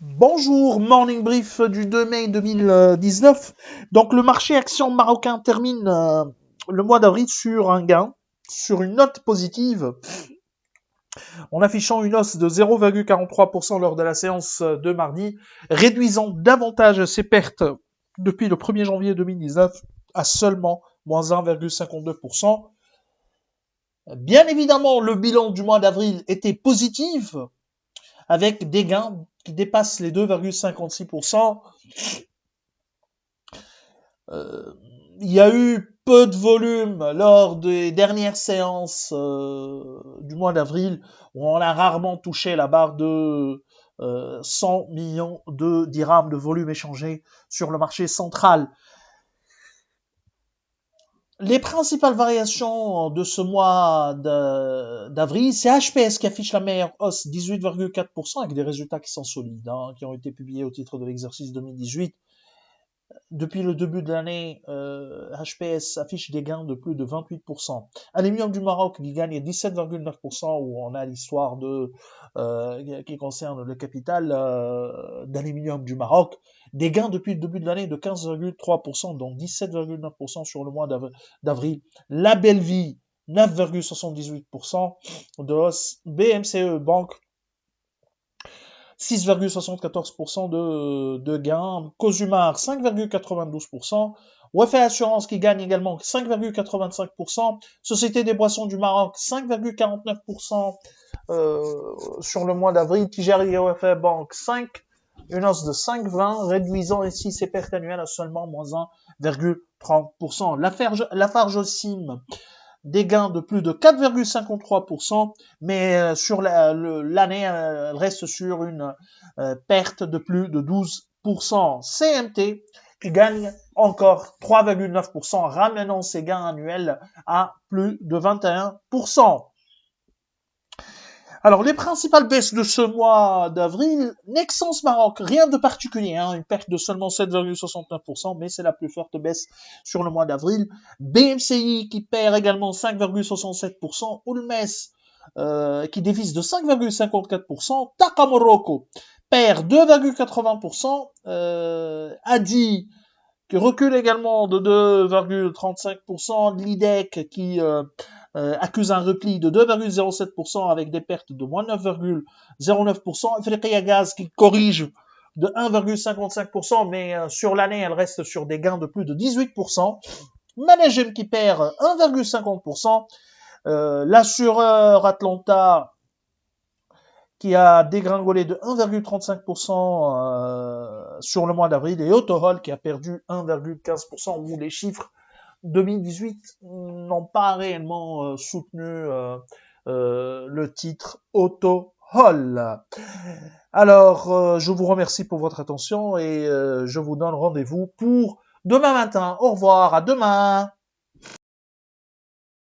Bonjour, morning brief du 2 mai 2019. Donc le marché action marocain termine le mois d'avril sur un gain, sur une note positive, en affichant une hausse de 0,43% lors de la séance de mardi, réduisant davantage ses pertes depuis le 1er janvier 2019 à seulement moins 1,52%. Bien évidemment, le bilan du mois d'avril était positif, avec des gains qui dépassent les 2,56%. Euh, il y a eu peu de volume lors des dernières séances du mois d'avril, où on a rarement touché la barre de 100 millions de dirhams de volume échangé sur le marché central. Les principales variations de ce mois d'avril, c'est HPS qui affiche la meilleure hausse, 18,4%, avec des résultats qui sont solides, qui ont été publiés au titre de l'exercice 2018. Depuis le début de l'année, HPS affiche des gains de plus de 28%. Aluminium du Maroc qui gagne 17,9%, où on a l'histoire qui concerne le capital d'Aluminium du Maroc. Des gains depuis le début de l'année de 15,3%, donc 17,9% sur le mois d'avril. La Belle Vie, 9,78% de hausse. BMCE Banque, 6,74% de gains. Cosumar, 5,92%. Wafa Assurance qui gagne également 5,85%. Société des Boissons du Maroc, 5,49% sur le mois d'avril. Tijari Wafa Bank, 5, une hausse de 5,20, réduisant ainsi ses pertes annuelles à seulement moins 1,30%. Lafarge Sim, des gains de plus de 4,53%, mais sur l'année, elle reste sur une perte de plus de 12%. CMT qui gagne encore 3,9%, ramenant ses gains annuels à plus de 21%. Alors, les principales baisses de ce mois d'avril, Nexens Maroc, rien de particulier, une perte de seulement 7,69%, mais c'est la plus forte baisse sur le mois d'avril. BMCI qui perd également 5,67%, Ulmes qui dévisse de 5,54%, Taka Morocco perd 2,80%, Adi qui recule également de 2,35%, l'IDEC qui accuse un repli de 2,07% avec des pertes de moins 9,09%, Afriqiya Gaz qui corrige de 1,55%, mais sur l'année, elle reste sur des gains de plus de 18%, Managem qui perd 1,50%, l'assureur Atlanta qui a dégringolé de 1,35% sur le mois d'avril, et Autohol qui a perdu 1,15%, où les chiffres 2018 n'ont pas réellement soutenu le titre Autohol. Alors, je vous remercie pour votre attention et je vous donne rendez-vous pour demain matin. Au revoir, à demain.